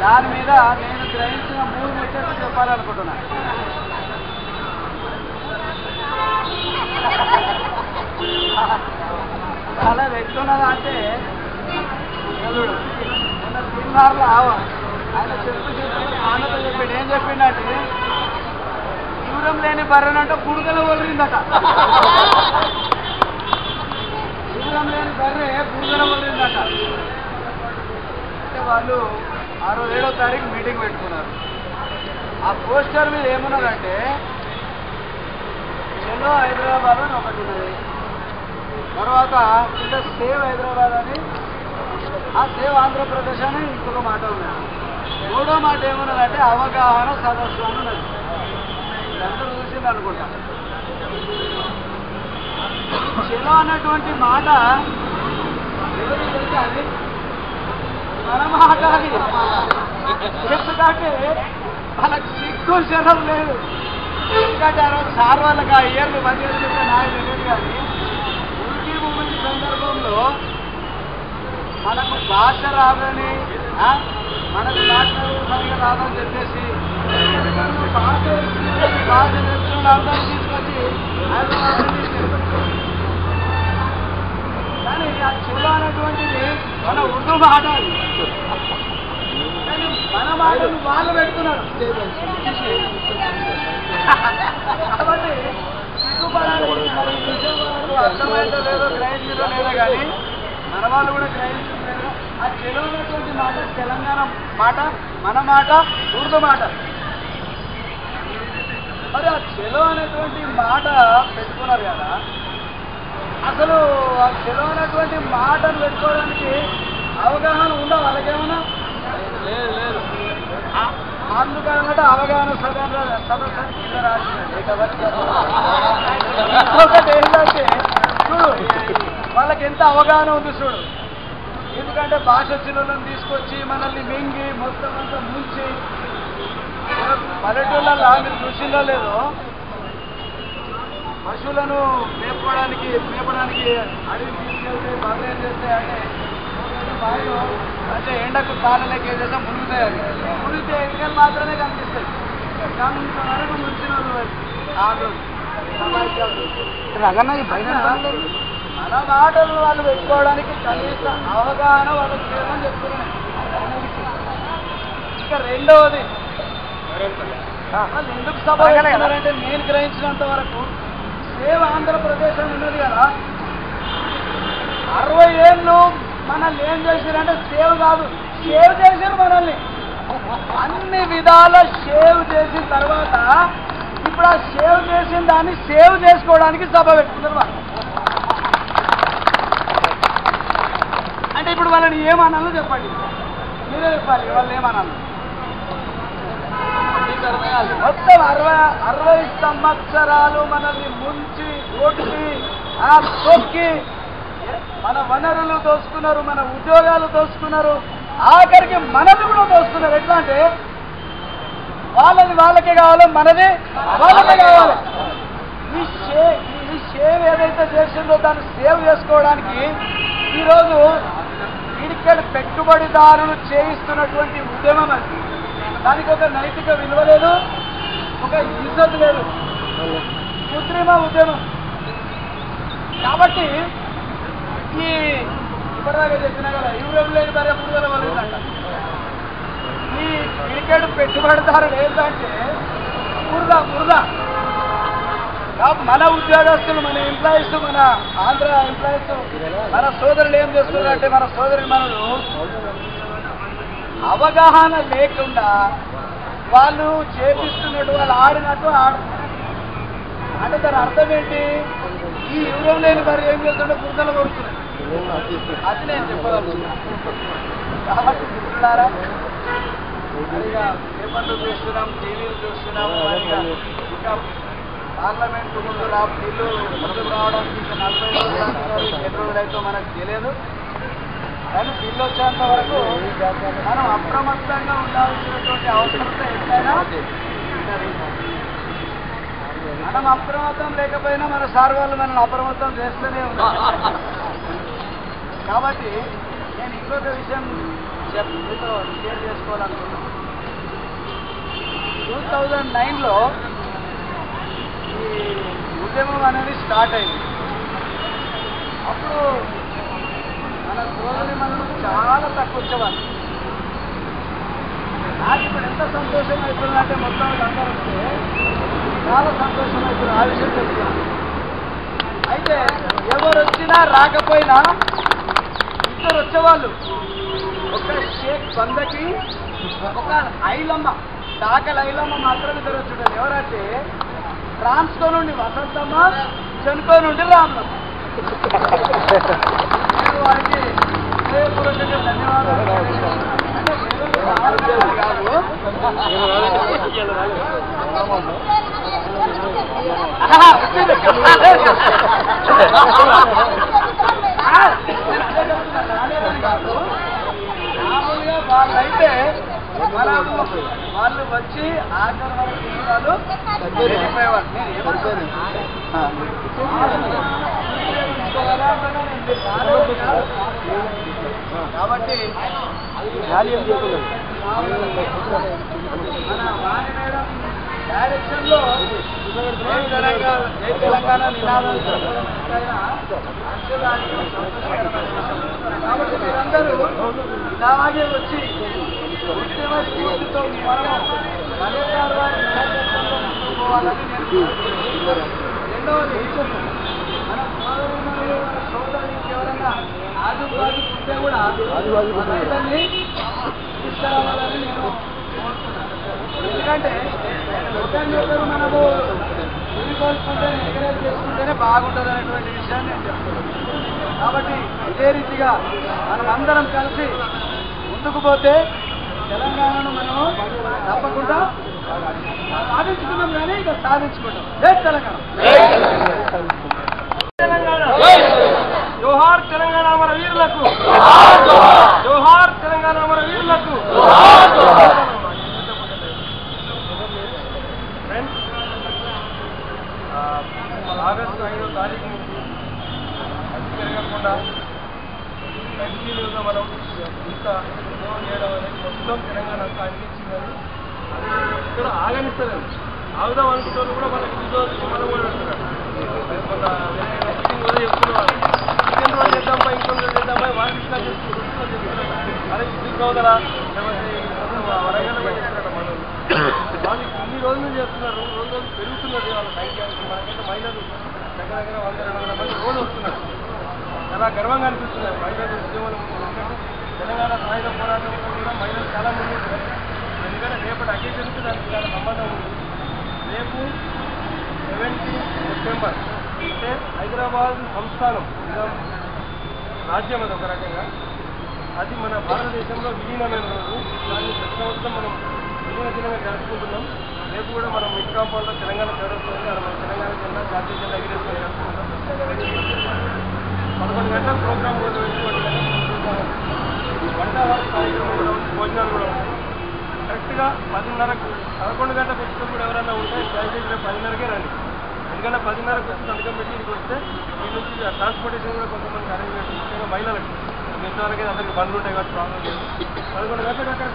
దాని మీద నేను గ్రహించిన 3 ముచ్చట్లు చెప్పాలనుకుంటున్నాను. చాలా వ్యక్తున్నదా అంటే మొన్న తిన్నారులో ఆయన చెప్పి ఆనతో చెప్పిండు. ఏం చెప్పిండంటే దూరం లేని బర్రెనంటే పుడుకల వదిలిందట. దూరం లేని బర్రె పుడుకల వదిలిందట. అంటే వాళ్ళు 6వ 7వ తారీఖు మీటింగ్ పెట్టుకున్నారు. ఆ పోస్టర్ మీద ఏమున్నదంటే చలో హైదరాబాద్ అని ఒకటి ఉన్నది, తర్వాత ఇంకా సేవ్ హైదరాబాద్ అని, ఆ సేవ్ ఆంధ్రప్రదేశ్ అని ఇంకొక మాట ఉన్నది. 3వ మాట ఏమున్నదంటే అవగాహన సదస్సు అని ఉన్నది. అందరూ చూసింది అనుకుంటా. చలో అన్నటువంటి మాట ఎవరికి తెలిసి అది మన మాట. అది ఎందుకంటే వాళ్ళకి సిగ్గు శరం లేదు. ఎందుకంటే ఆ రోజు సార్ వాళ్ళకి ఆ ఇయర్లు 10 ఏళ్ళు చెప్తే నాకు తెలియదు. కానీ ఉనికి భూమి సందర్భంలో మనకు భాష రాదని, మనకు మాట్లాడే సరిగా రాదని చెప్పేసి భాష నేర్చుకున్న అందరూ తీసుకొచ్చి కానీ ఆ చెలో అనేటువంటిది మన ఉర్దూ మాట. కానీ మన మాటలు వాళ్ళు పెడుతున్నారు. కాబట్టి సిగ్గుపడాలి. మరి ఈ విషయం వాళ్ళకు అర్థమైందో లేదో, గ్రహించదో లేదో కానీ మన వాళ్ళు కూడా గ్రహించలేదు. ఆ చెలో అనేటువంటి మాట తెలంగాణ మాట, మన మాట, ఉర్దూ మాట. మరి ఆ చెలో అనేటువంటి మాట పెట్టుకున్నారు కదా, అసలు ఆ చెలో అనేటువంటి మాటను పెట్టుకోవడానికి అవగాహన ఉందా వాళ్ళకేమన్నా? లేదు. అందుకనమాట అవగాహన సదస్సు కింద రాసిందండి. ఇంకొకటి ఏంటంటే చూడు, వాళ్ళకి ఎంత అవగాహన ఉంది చూడు. ఎందుకంటే భాష చిన్నలను తీసుకొచ్చి మనల్ని మింగి మొత్తం అంతా ముంచి పల్లెటూళ్ళల్లో మీరు చూసిందో లేదో, పశువులను మేపడానికి అడవి తీసుకెళ్తే బర్రె ఏం చేస్తాయి అంటే బావిలో అంటే ఎండకు కాళ్ళకి ఏం చేస్తే మునుగుతాయి. అది మునిగితే ఎండలు మాత్రమే కనిపిస్తాయి. అంతవరకు ముంచిన మన మాటలు వాళ్ళు పెట్టుకోవడానికి కనీస అవగాహన వాళ్ళకి లేదని చెప్తున్నాయి. ఇంకా రెండవది, వాళ్ళు ఎందుకు సభ అంటే నేను గ్రహించినంత వరకు సేవ్ ఆంధ్రప్రదేశ్ అని ఉన్నది కదా, 60 ఏళ్ళు మనల్ని ఏం చేశారంటే సేవ్ కాదు, సేవ్ చేశారు మనల్ని. అన్ని విధాల సేవ్ చేసిన తర్వాత ఇప్పుడు ఆ సేవ్ చేసిన దాన్ని సేవ్ చేసుకోవడానికి సభ పెట్టుకున్నారు. అంటే ఇప్పుడు వాళ్ళని ఏమనాలో చెప్పండి, మీరే చెప్పాలి. వాళ్ళు ఏమనాలి? మొత్తం 60 సంవత్సరాలు మనల్ని ముంచి కొట్టి తొక్కి మన వనరులు దోసుకున్నారు, మన ఉద్యోగాలు దోసుకున్నారు, ఆఖరికి మనది కూడా దోసుకున్నారు. ఎట్లా అంటే వాళ్ళది వాళ్ళకే కావాలి, మనది వాళ్ళకే కావాలి. ఈ సేవ్ ఏదైతే చేసిందో దాన్ని సేవ్ చేసుకోవడానికి ఈరోజు ఇక్కడ పెట్టుబడిదారులు చేయిస్తున్నటువంటి ఉద్యమం అది. దానికి ఒక నైతిక విలువ లేదు, ఒక ఇజ్జత్ లేదు, కృత్రిమ ఉద్యమం. కాబట్టి ఈ ఇప్పటిదాకా చెప్పినా కదా, యూరోప్ లేని ధర పురుగుల వదిలిందంట. ఈ క్రికెట్ పెట్టుబడిదారులు ఏంటంటే బురద. మన ఉద్యోగస్తులు, మన ఎంప్లాయీస్, మన ఆంధ్ర ఎంప్లాయీస్, మన సోదరులు ఏం చేస్తున్నారంటే, మన సోదరి మనలు అవగాహన లేకుండా వాళ్ళు చేపిస్తున్నట్టు, వాళ్ళు ఆడినట్టు ఆడుతున్నారు. అంటే దాని అర్థం ఏంటి? ఈ యూరోప్ లేని మరి ఏం చేస్తుంటే బురదలు కొడుతున్నారు. అది నేను చెప్పగలుగుతున్నాను. కాబట్టి మిత్రులారా, మరిగా పేపర్లు చూస్తున్నాం, టీవీలు చూస్తున్నాం, మరిగా ఇంకా పార్లమెంట్ ముందు బిల్లు ముందుకు రావడానికి ఇంకా 40 రోజులు అయితే మనకు తెలియదు. కానీ బిల్లు వచ్చేంత వరకు మనం అప్రమత్తంగా ఉండాల్సినటువంటి అవసరత ఎంతైనా మనం అప్రమత్తం లేకపోయినా మన సార్ వాళ్ళు మనల్ని అప్రమత్తం చేస్తూనే ఉన్నారు. కాబట్టి నేను ఇంకొక విషయం మీతో షేర్ చేసుకోవాలనుకున్నాను. 2009లో ఈ ఉద్యమం అనేది స్టార్ట్ అయింది. అప్పుడు మన సోదరి మనకు చాలా తక్కువ వచ్చేవాళ్ళు. నాకు ఇప్పుడు ఎంత సంతోషం అవుతుందంటే మొత్తం అందరూ వస్తే చాలా సంతోషం అవుతుంది. ఆ విషయం చెప్తున్నాను. అయితే ఎవరు వచ్చినా రాకపోయినా ఇద్దరు వచ్చేవాళ్ళు. ఒక షేక్ బందకి, ఒక ఐలమ్మ, డాకల్ ఐలమ్మ మాత్రం ఇద్దరు వచ్చేవాళ్ళు. ఎవరంటే ట్రాన్స్కో నుండి వసంతమ్మ, చెనుకో నుండి రామలమ్మ. నేను వారికి హృదయపూర్వకంగా ధన్యవాదాలు. కాదు మామూలుగా వాళ్ళైతే వాళ్ళు వచ్చి ఆఖరి వాళ్ళు వెళ్ళిపోయేవాళ్ళు. నేను ఏమనుకోను కాబట్టి మన వాణి మేడం డైరెక్షన్ లో తెలంగాణ నినాదాలు కాబట్టి మీరందరూ ఇలాగే వచ్చి ఉద్యమ స్ఫూర్తితో మనము వైఎస్ఆర్ వారి నాయకత్వంలో ముందుకు పోవాలని నేను. రెండవది, మన సోదరులకు ఎవరైనా ఆదివాసి ఉంటే కూడా రైతుల్ని తీసుకురావాలని నేను కోరుతున్నాను. ఎందుకంటే ఒకరినొకరు మనము తిరిగిపోల్చుకుంటే ఎంకరేజ్ చేసుకుంటేనే బాగుంటుంది అనేటువంటి విషయాన్ని నేను చెప్తున్నాను. కాబట్టి ఇదే రీతిగా మనం అందరం కలిసి ముందుకు పోతే తెలంగాణను మనము తప్పకుండా సాధించుకున్నాం. కానీ ఇక సాధించుకుంటాం. జై తెలంగాణ. జోహార్ తెలంగాణ అమర వీరులకు, జోహార్ తెలంగాణ అమర వీరులకు. ఆగస్టు 5వ తారీఖు నుంచి అతి పెరగకుండా కంటిన్యూగా మనం ఇంత ఉద్యోగం చేయడం అనేది మొత్తం తెలంగాణ అంతా అందించిందని ఇక్కడ ఆగనిస్తలేదు. ఆగుదాం అనుకుంటే కూడా మనకి ఉద్యోగం మనం కూడా పెడుతున్నారు. కొంత మీటింగ్ కూడా చెప్తున్నారు, ఇంకొన్ని రోజులు చేద్దామా, ఇంకొన్ని రోజులు చేద్దామా, వాళ్ళు ఇట్లా చెప్తున్నారు. అదే ఇది సోదరా లేకపోతే వరంగల్ పెట్టిస్తున్నారట మనం. వాళ్ళు ఇన్ని రోజులు చేస్తున్నారు, రోజు రోజు పెరుగుతున్నది వాళ్ళ సంఖ్య. మనకంటే మహిళలు దగ్గర దగ్గర 100-200 మంది రోజు వస్తున్నారు. చాలా గర్వంగా అనిపిస్తున్నారు మహిళలు ఉద్యమాలు. తెలంగాణ సాయుధ పోరాటంలో కూడా మహిళలు చాలా మంది ఉంటారు. ఎందుకంటే రేపటి అకేషన్కి దానికి చాలా సంబంధం ఉంది. రేపు 17 సెప్టెంబర్ అంటే హైదరాబాద్ సంస్థానం రాజ్యం, అది ఒక రకంగా అది మన భారతదేశంలో విలీనమైన రోజు. దాన్ని ప్రతి సంవత్సరం మనం విలీన దినంగా జరుపుకుంటున్నాం. రేపు కూడా మనం మిడ్ కాంపౌండ్లో తెలంగాణ జరుగుతుంది. అక్కడ మన తెలంగాణ జెండా, జాతీయ జెండా ఎగిరేసుకొని జరుపుకుంటాం. 11 గంటల ప్రోగ్రామ్ కూడా పెట్టి 1 గంటల వంట కార్యక్రమం కూడా ఉంది, భోజనాలు కూడా ఉంటాయి. కరెక్ట్గా 10:30కు 11 గంటలకు వచ్చిన కూడా ఎవరైనా ఉంటే దయచేసి రేపు 10:30కే రండి. ఎందుకంటే 10:30కు వచ్చి సంతకం పెట్టి ఇంటికి వస్తే ఈ నుంచి ట్రాన్స్పోర్టేషన్ కూడా కొంతమంది అరేంజ్మెంట్, ముఖ్యంగా మహిళలకు మిగతాలకి అందరికీ బండ్లు ఉంటాయి కాబట్టి ప్రాబ్లం లేదు. 11 గంటలకు అక్కడ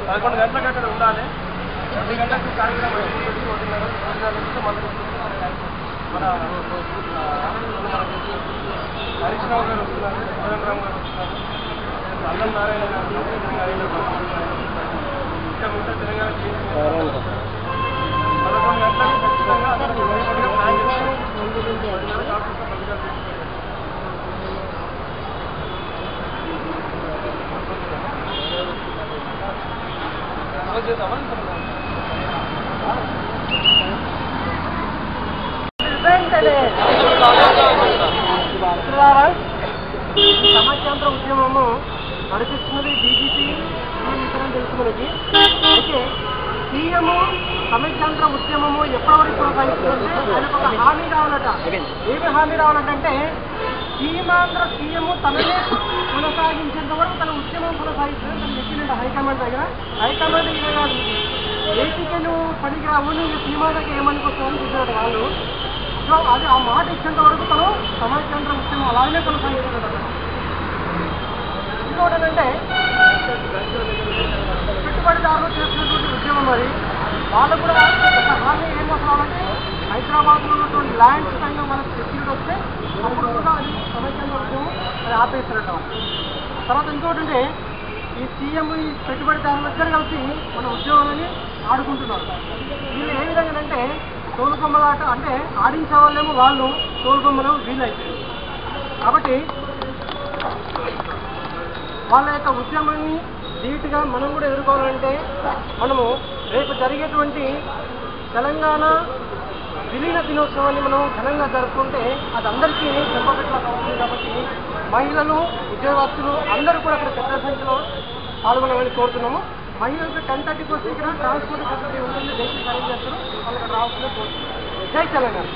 11 గంటలకు అక్కడ ఉండాలి. 10 గంటలకు కార్యక్రమం అయిపోతుంది. 1:30 భోజనాలు మనకు మన హరీష్ రావు గారు వస్తున్నారు, కోదండ రామ్ గారు వస్తున్నారు, అల్లం నారాయణ గారు, ఇంకా మిగతా తెలంగాణ 11 గంటలకు ఖచ్చితంగా ప్లాన్ చేస్తారు. 10:30 కాకుండా 10 గంటలు సమాచార ఉద్యమము నడిపిస్తున్నది డీజీపీ విషయం తెలుసు మనకి. అయితే సీఎం సమైక్యాంధ్ర ఉద్యమము ఎప్పటివరకు కొనసాగిస్తుందంటే ఆయనకు ఒక హామీ రావాలట. ఏమి హామీ రావాలంటే సీఎం తననే కొనసాగించేంత వరకు తన ఉద్యమం కొనసాగిస్తుందని తను చెప్పినట్టు హైకమాండ్ దగ్గర. హైకమాండ్ ఇదే కాదు, ఏపీకి నువ్వు పనికి రావు, నువ్వు సీమాకి ఏమనుకొస్తావని చెప్పినట్టు వాళ్ళు. సో అది ఆ మాట ఇచ్చేంత వరకు తను సమైక్యాంధ్ర ఉద్యమం అలాగే కొనసాగిస్తున్నట్టు. ఇంకోటి ఏంటంటే పెట్టుబడిదారులు చేస్తున్నటువంటి ఉద్యమం మరి వాళ్ళు కూడా ఒక హామీ ఏం వస్తున్నారంటే హైదరాబాద్లో ఉన్నటువంటి ల్యాండ్స్ పైన మనకు సెక్యూరిటీ వస్తే అప్పుడు కూడా అది సమైక్యంగా ఉద్యమం అది ఆపేస్తున్నట్టు. తర్వాత ఇంకోటి అంటే ఈ సీఎం ఈ పెట్టుబడిదారులు ఇద్దరు కలిసి మన ఉద్యోగాలని ఆడుకుంటున్నారు. వీళ్ళు ఏ విధంగా అంటే తోలుబొమ్మలాట అంటే ఆడించే వాళ్ళేమో వాళ్ళు, తోలుబొమ్మలు వీళ్ళు అయిపోయారు. కాబట్టి వాళ్ళ యొక్క ఉద్యమాన్ని ధీటుగా మనం కూడా ఎదుర్కోవాలంటే మనము రేపు జరిగేటువంటి తెలంగాణ విలీన దినోత్సవాన్ని మనం ఘనంగా జరుపుకుంటే అది అందరికీ చెంపపెట్టలాగా అవుతుంది. కాబట్టి మహిళలు, ఉద్యోగస్తులు అందరూ కూడా అక్కడ పెద్ద సంఖ్యలో పాల్గొనాలని కోరుతున్నాము. మహిళలకు 10:30కి వచ్చి ఇక్కడ ట్రాన్స్పోర్ట్ ఫెసిలిటీ ఉంటుంది, దేశం ఖరీదు చేస్తారు, వాళ్ళు అక్కడ రావాల్సిన కోరుతున్నాం. జై తెలంగాణ.